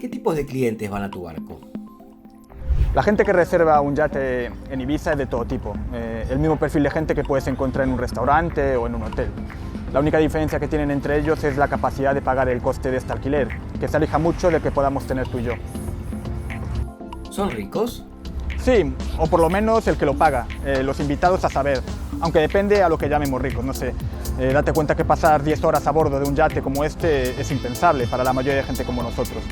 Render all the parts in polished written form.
¿Qué tipos de clientes van a tu barco? La gente que reserva un yate en Ibiza es de todo tipo. El mismo perfil de gente que puedes encontrar en un restaurante o en un hotel. La única diferencia que tienen entre ellos es la capacidad de pagar el coste de este alquiler, que se aleja mucho del que podamos tener tú y yo. ¿Son ricos? Sí, o por lo menos el que lo paga, los invitados a saber, aunque depende a lo que llamemos ricos, no sé. Date cuenta que pasar 10 horas a bordo de un yate como este es impensable para la mayoría de gente como nosotros.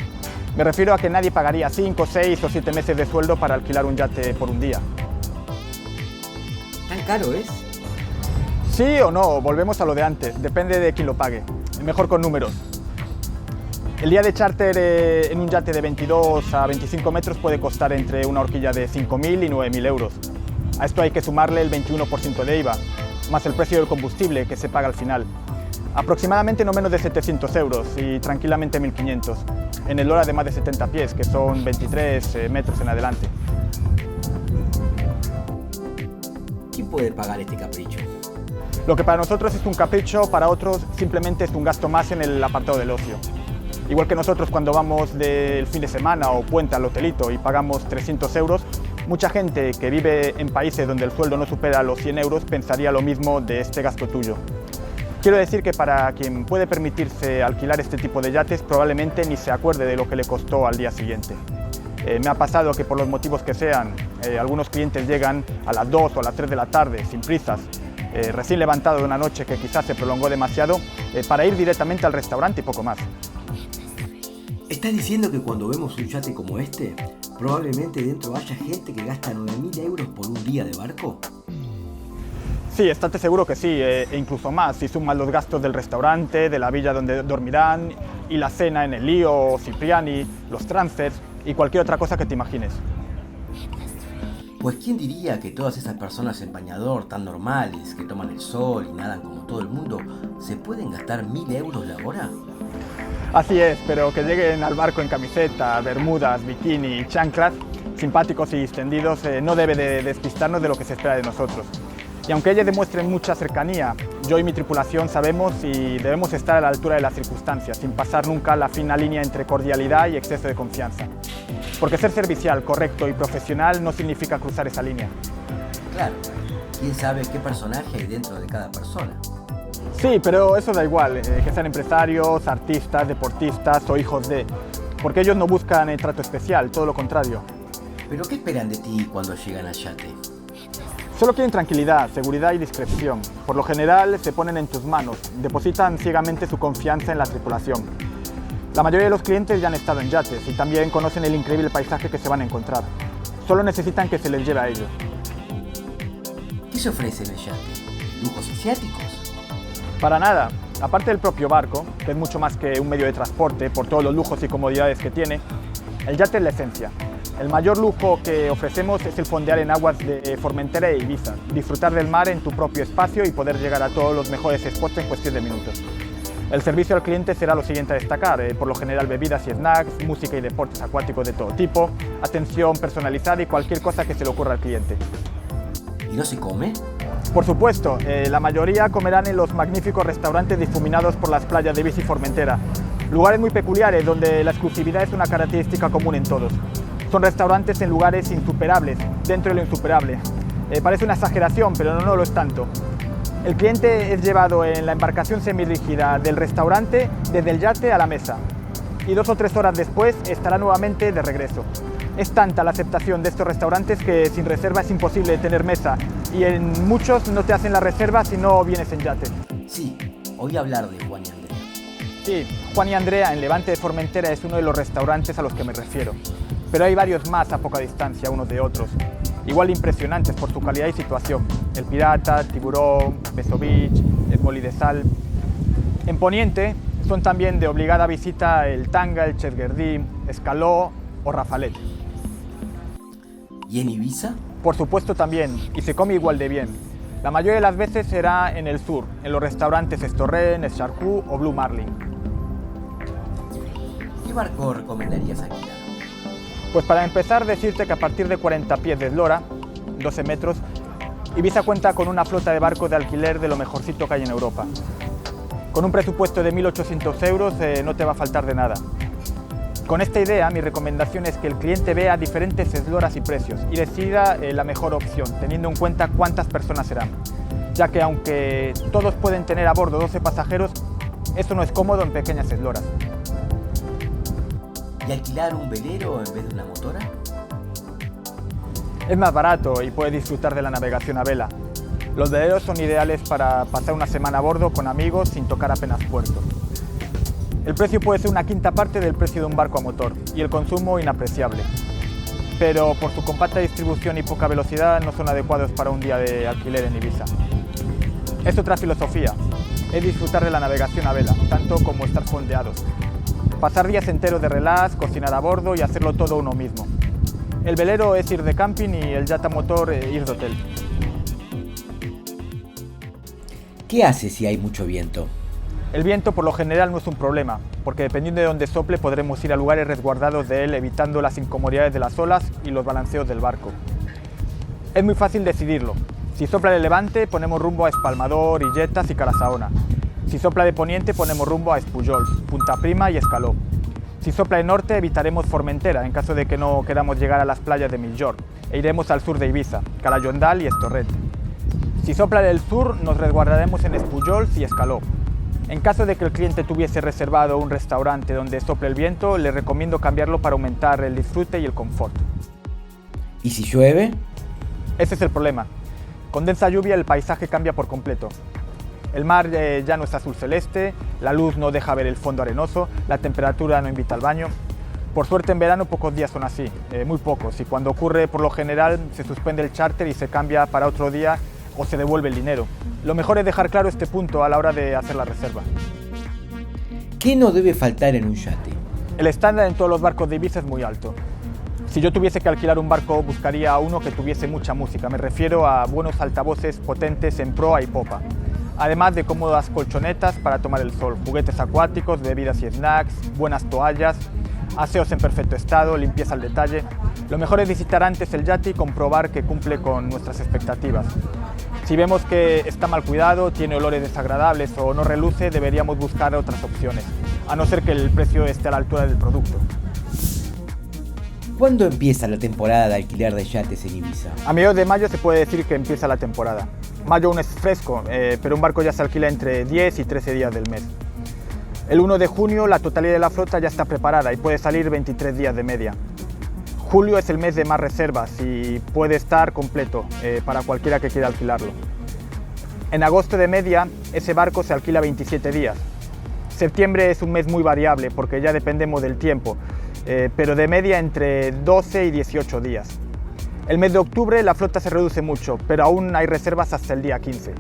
Me refiero a que nadie pagaría 5, 6 o 7 meses de sueldo para alquilar un yate por un día. ¿Tan caro es? Sí o no, volvemos a lo de antes, depende de quién lo pague. Mejor con números. El día de charter en un yate de 22 a 25 metros puede costar entre una horquilla de 5.000 y 9.000 euros. A esto hay que sumarle el 21% de IVA, más el precio del combustible que se paga al final. Aproximadamente no menos de 700 euros y tranquilamente 1.500, en el hora de más de 70 pies, que son 23 metros en adelante. ¿Quién puede pagar este capricho? Lo que para nosotros es un capricho, para otros simplemente es un gasto más en el apartado del ocio. Igual que nosotros cuando vamos del fin de semana o puente al hotelito y pagamos 300 euros, mucha gente que vive en países donde el sueldo no supera los 100 euros pensaría lo mismo de este gasto tuyo. Quiero decir que para quien puede permitirse alquilar este tipo de yates probablemente ni se acuerde de lo que le costó al día siguiente. Me ha pasado que por los motivos que sean, algunos clientes llegan a las 2 o a las 3 de la tarde sin prisas, recién levantado de una noche que quizás se prolongó demasiado, para ir directamente al restaurante y poco más. ¿Estás diciendo que cuando vemos un yate como este, probablemente dentro haya gente que gasta 9.000 euros por un día de barco? Sí, estate seguro que sí, e incluso más, si sumas los gastos del restaurante, de la villa donde dormirán, y la cena en el Lío, Cipriani, los transfers y cualquier otra cosa que te imagines. Pues quién diría que todas esas personas en bañador tan normales, que toman el sol y nadan como todo el mundo, se pueden gastar 1.000 euros la hora. Así es, pero que lleguen al barco en camiseta, bermudas, bikini y chanclas, simpáticos y distendidos, no debe de despistarnos de lo que se espera de nosotros. Y aunque ellos demuestren mucha cercanía, yo y mi tripulación sabemos y debemos estar a la altura de las circunstancias, sin pasar nunca la fina línea entre cordialidad y exceso de confianza. Porque ser servicial, correcto y profesional no significa cruzar esa línea. Claro, quién sabe qué personaje hay dentro de cada persona. Sí, pero eso da igual, que sean empresarios, artistas, deportistas o hijos de... Porque ellos no buscan el trato especial, todo lo contrario. ¿Pero qué esperan de ti cuando llegan al yate? Solo quieren tranquilidad, seguridad y discreción. Por lo general se ponen en tus manos, depositan ciegamente su confianza en la tripulación. La mayoría de los clientes ya han estado en yates y también conocen el increíble paisaje que se van a encontrar. Solo necesitan que se les lleve a ellos. ¿Qué se ofrece en el yate? ¿Lujos asiáticos? Para nada. Aparte del propio barco, que es mucho más que un medio de transporte por todos los lujos y comodidades que tiene, el yate es la esencia. El mayor lujo que ofrecemos es el fondear en aguas de Formentera e Ibiza, disfrutar del mar en tu propio espacio y poder llegar a todos los mejores spots en cuestión de minutos. El servicio al cliente será lo siguiente a destacar, por lo general bebidas y snacks, música y deportes acuáticos de todo tipo, atención personalizada y cualquier cosa que se le ocurra al cliente. ¿Y no se come? Por supuesto, la mayoría comerán en los magníficos restaurantes difuminados por las playas de Ibiza y Formentera, lugares muy peculiares donde la exclusividad es una característica común en todos. Son restaurantes en lugares insuperables, dentro de lo insuperable. Parece una exageración, pero no lo es tanto. El cliente es llevado en la embarcación semirrígida del restaurante desde el yate a la mesa y 2 o 3 horas después estará nuevamente de regreso. Es tanta la aceptación de estos restaurantes que sin reserva es imposible tener mesa y en muchos no te hacen la reserva si no vienes en yate. Sí, oí hablar de Juan y Andrea. Sí, Juan y Andrea en Levante de Formentera es uno de los restaurantes a los que me refiero. Pero hay varios más a poca distancia unos de otros, igual de impresionantes por su calidad y situación. El Pirata, Tiburón, Beso Beach, el Poli de Sal. En Poniente son también de obligada visita el Tanga, el Chesguerdí, Escaló o Rafalet. ¿Y en Ibiza? Por supuesto también, y se come igual de bien. La mayoría de las veces será en el sur, en los restaurantes Estorren, Escharcú o Blue Marlin. ¿Qué barco recomendarías alquilar? Pues para empezar, decirte que a partir de 40 pies de eslora, 12 metros, Ibiza cuenta con una flota de barcos de alquiler de lo mejorcito que hay en Europa. Con un presupuesto de 1.800 euros no te va a faltar de nada. Con esta idea, mi recomendación es que el cliente vea diferentes esloras y precios y decida la mejor opción, teniendo en cuenta cuántas personas serán, ya que aunque todos pueden tener a bordo 12 pasajeros, esto no es cómodo en pequeñas esloras. ¿Y alquilar un velero en vez de una motora? Es más barato y puedes disfrutar de la navegación a vela. Los veleros son ideales para pasar una semana a bordo con amigos sin tocar apenas puerto. El precio puede ser una quinta parte del precio de un barco a motor y el consumo inapreciable. Pero por su compacta distribución y poca velocidad no son adecuados para un día de alquiler en Ibiza. Es otra filosofía, es disfrutar de la navegación a vela, tanto como estar fondeados. Pasar días enteros de relax, cocinar a bordo y hacerlo todo uno mismo. El velero es ir de camping y el yate a motor ir de hotel. ¿Qué hace si hay mucho viento? El viento por lo general no es un problema, porque dependiendo de dónde sople podremos ir a lugares resguardados de él, evitando las incomodidades de las olas y los balanceos del barco. Es muy fácil decidirlo. Si sopla de levante ponemos rumbo a Espalmador, Illetas y Calasaona. Si sopla de poniente ponemos rumbo a Espujols, Punta Prima y Escaló. Si sopla de norte evitaremos Formentera en caso de que no queramos llegar a las playas de Migjorn e iremos al sur de Ibiza, Calallondal y Estorret. Si sopla del sur nos resguardaremos en Espujols y Escaló. En caso de que el cliente tuviese reservado un restaurante donde sople el viento, le recomiendo cambiarlo para aumentar el disfrute y el confort. ¿Y si llueve? Ese es el problema. Con densa lluvia el paisaje cambia por completo. El mar ya no es azul celeste, la luz no deja ver el fondo arenoso, la temperatura no invita al baño. Por suerte en verano pocos días son así, muy pocos, y cuando ocurre por lo general se suspende el charter y se cambia para otro día o se devuelve el dinero. Lo mejor es dejar claro este punto a la hora de hacer la reserva. ¿Qué no debe faltar en un yate? El estándar en todos los barcos de Ibiza es muy alto. Si yo tuviese que alquilar un barco, buscaría uno que tuviese mucha música. Me refiero a buenos altavoces potentes en proa y popa. Además de cómodas colchonetas para tomar el sol, juguetes acuáticos, bebidas y snacks, buenas toallas, aseos en perfecto estado, limpieza al detalle. Lo mejor es visitar antes el yate y comprobar que cumple con nuestras expectativas. Si vemos que está mal cuidado, tiene olores desagradables o no reluce, deberíamos buscar otras opciones, a no ser que el precio esté a la altura del producto. ¿Cuándo empieza la temporada de alquiler de yates en Ibiza? A mediados de mayo se puede decir que empieza la temporada. Mayo aún es fresco, pero un barco ya se alquila entre 10 y 13 días del mes. El 1 de junio la totalidad de la flota ya está preparada y puede salir 23 días de media. Julio es el mes de más reservas y puede estar completo para cualquiera que quiera alquilarlo. En agosto de media ese barco se alquila 27 días. Septiembre es un mes muy variable porque ya dependemos del tiempo, pero de media entre 12 y 18 días. El mes de octubre la flota se reduce mucho, pero aún hay reservas hasta el día 15.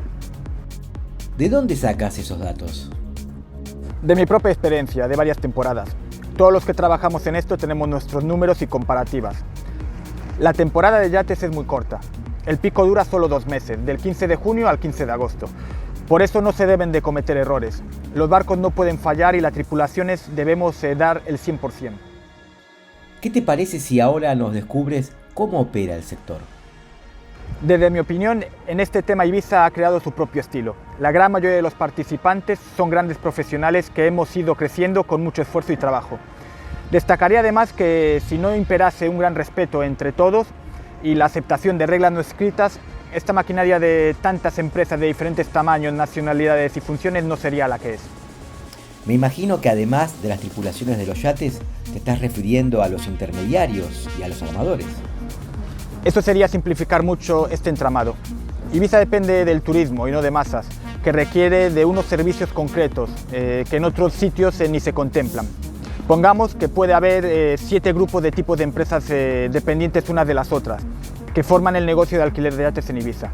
¿De dónde sacas esos datos? De mi propia experiencia, de varias temporadas. Todos los que trabajamos en esto tenemos nuestros números y comparativas. La temporada de yates es muy corta. El pico dura solo 2 meses, del 15 de junio al 15 de agosto. Por eso no se deben de cometer errores. Los barcos no pueden fallar y las tripulaciones debemos dar el 100%. ¿Qué te parece si ahora nos descubres cómo opera el sector? Desde mi opinión, en este tema Ibiza ha creado su propio estilo. La gran mayoría de los participantes son grandes profesionales que hemos ido creciendo con mucho esfuerzo y trabajo. Destacaría además que si no imperase un gran respeto entre todos y la aceptación de reglas no escritas, esta maquinaria de tantas empresas de diferentes tamaños, nacionalidades y funciones no sería la que es. Me imagino que además de las tripulaciones de los yates, te estás refiriendo a los intermediarios y a los armadores. Eso sería simplificar mucho este entramado. Ibiza depende del turismo y no de masas, que requiere de unos servicios concretos que en otros sitios ni se contemplan. Pongamos que puede haber 7 grupos de tipos de empresas dependientes unas de las otras, que forman el negocio de alquiler de yates en Ibiza.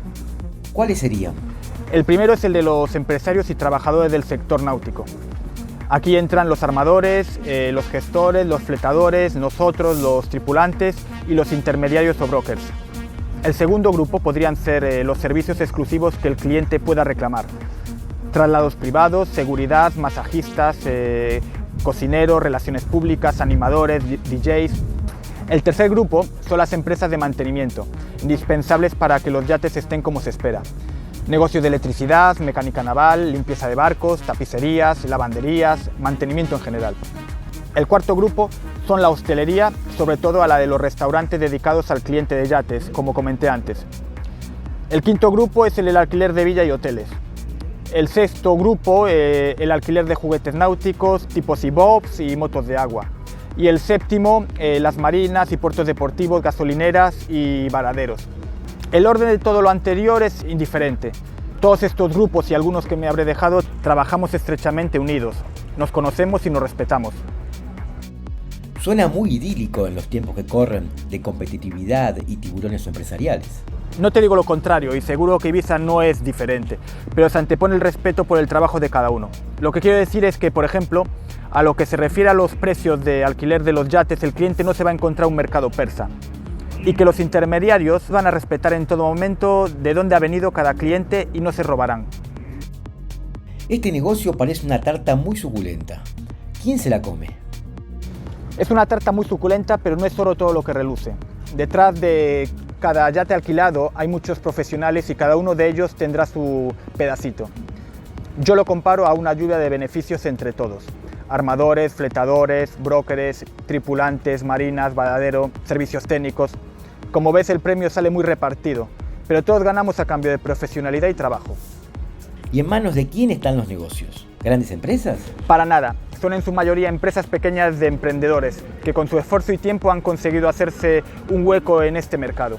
¿Cuáles serían? El primero es el de los empresarios y trabajadores del sector náutico. Aquí entran los armadores, los gestores, los fletadores, nosotros, los tripulantes y los intermediarios o brokers. El segundo grupo podrían ser los servicios exclusivos que el cliente pueda reclamar. Traslados privados, seguridad, masajistas, cocineros, relaciones públicas, animadores, DJs. El tercer grupo son las empresas de mantenimiento, indispensables para que los yates estén como se espera. Negocios de electricidad, mecánica naval, limpieza de barcos, tapicerías, lavanderías, mantenimiento en general. El cuarto grupo son la hostelería, sobre todo a la de los restaurantes dedicados al cliente de yates, como comenté antes. El quinto grupo es el alquiler de villa y hoteles. El sexto grupo, el alquiler de juguetes náuticos, tipos bobs y motos de agua. Y el séptimo, las marinas y puertos deportivos, gasolineras y varaderos. El orden de todo lo anterior es indiferente. Todos estos grupos y algunos que me habré dejado trabajamos estrechamente unidos. Nos conocemos y nos respetamos. Suena muy idílico en los tiempos que corren de competitividad y tiburones empresariales. No te digo lo contrario, y seguro que Ibiza no es diferente, pero se antepone el respeto por el trabajo de cada uno. Lo que quiero decir es que, por ejemplo, a lo que se refiere a los precios de alquiler de los yates, el cliente no se va a encontrar un mercado persa, y que los intermediarios van a respetar en todo momento de dónde ha venido cada cliente y no se robarán. Este negocio parece una tarta muy suculenta. ¿Quién se la come? Es una tarta muy suculenta, pero no es solo todo lo que reluce. Detrás de cada yate alquilado hay muchos profesionales y cada uno de ellos tendrá su pedacito. Yo lo comparo a una lluvia de beneficios entre todos. Armadores, fletadores, brokers, tripulantes, marinas, badadero, servicios técnicos. Como ves, el premio sale muy repartido, pero todos ganamos a cambio de profesionalidad y trabajo. ¿Y en manos de quién están los negocios? ¿Grandes empresas? Para nada. Son en su mayoría empresas pequeñas de emprendedores que con su esfuerzo y tiempo han conseguido hacerse un hueco en este mercado.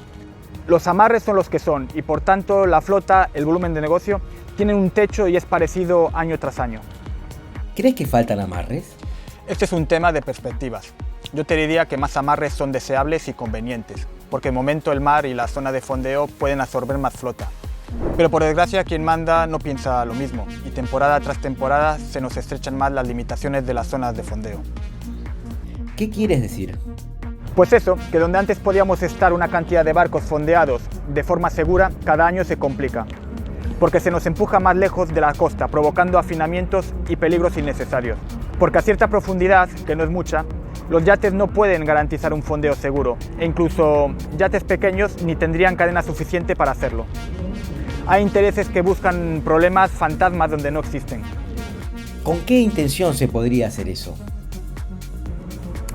Los amarres son los que son y por tanto la flota, el volumen de negocio, tienen un techo y es parecido año tras año. ¿Crees que faltan amarres? Este es un tema de perspectivas. Yo te diría que más amarres son deseables y convenientes, porque de momento el mar y la zona de fondeo pueden absorber más flota. Pero por desgracia quien manda no piensa lo mismo y temporada tras temporada se nos estrechan más las limitaciones de las zonas de fondeo. ¿Qué quieres decir? Pues eso, que donde antes podíamos estar una cantidad de barcos fondeados de forma segura, cada año se complica, porque se nos empuja más lejos de la costa, provocando afinamientos y peligros innecesarios. Porque a cierta profundidad, que no es mucha, los yates no pueden garantizar un fondeo seguro, e incluso yates pequeños ni tendrían cadena suficiente para hacerlo. Hay intereses que buscan problemas fantasmas donde no existen. ¿Con qué intención se podría hacer eso?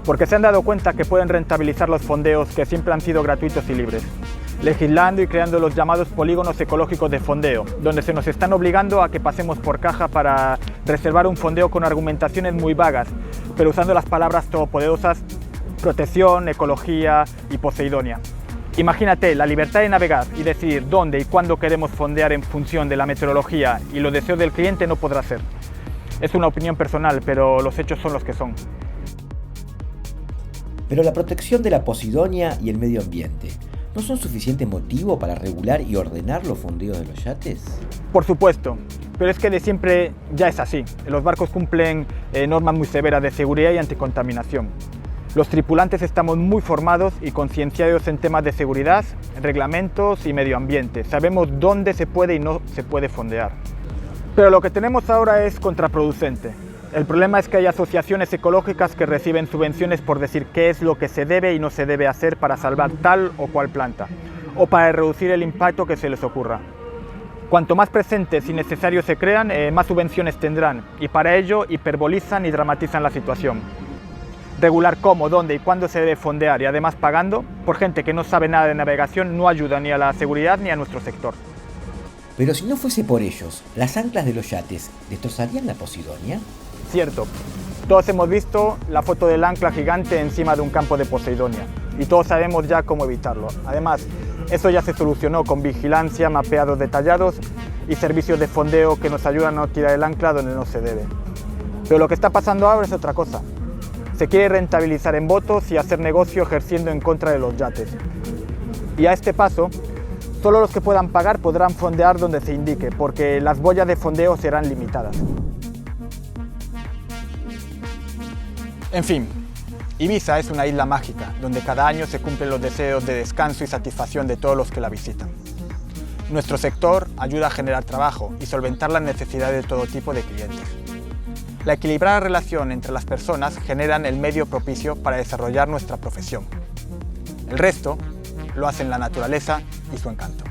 Porque se han dado cuenta que pueden rentabilizar los fondeos que siempre han sido gratuitos y libres, legislando y creando los llamados polígonos ecológicos de fondeo, donde se nos están obligando a que pasemos por caja para reservar un fondeo con argumentaciones muy vagas, pero usando las palabras todopoderosas protección, ecología y poseidonia. Imagínate la libertad de navegar y decidir dónde y cuándo queremos fondear en función de la meteorología y los deseos del cliente no podrá ser. Es una opinión personal, pero los hechos son los que son. Pero la protección de la posidonia y el medio ambiente, ¿no son suficiente motivo para regular y ordenar los fondeos de los yates? Por supuesto, pero es que de siempre ya es así. Los barcos cumplen normas muy severas de seguridad y anticontaminación. Los tripulantes estamos muy formados y concienciados en temas de seguridad, reglamentos y medio ambiente. Sabemos dónde se puede y no se puede fondear. Pero lo que tenemos ahora es contraproducente. El problema es que hay asociaciones ecológicas que reciben subvenciones por decir qué es lo que se debe y no se debe hacer para salvar tal o cual planta, o para reducir el impacto que se les ocurra. Cuanto más presentes y necesarios se crean, más subvenciones tendrán, y para ello hiperbolizan y dramatizan la situación. Regular cómo, dónde y cuándo se debe fondear y además pagando por gente que no sabe nada de navegación no ayuda ni a la seguridad ni a nuestro sector. Pero si no fuese por ellos, ¿las anclas de los yates destrozarían la posidonia? Cierto, todos hemos visto la foto del ancla gigante encima de un campo de posidonia y todos sabemos ya cómo evitarlo. Además, eso ya se solucionó con vigilancia, mapeados detallados y servicios de fondeo que nos ayudan a no tirar el ancla donde no se debe. Pero lo que está pasando ahora es otra cosa. Se quiere rentabilizar en botos y hacer negocio ejerciendo en contra de los yates. Y a este paso, solo los que puedan pagar podrán fondear donde se indique, porque las boyas de fondeo serán limitadas. En fin, Ibiza es una isla mágica, donde cada año se cumplen los deseos de descanso y satisfacción de todos los que la visitan. Nuestro sector ayuda a generar trabajo y solventar las necesidades de todo tipo de clientes. La equilibrada relación entre las personas generan el medio propicio para desarrollar nuestra profesión. El resto lo hacen la naturaleza y su encanto.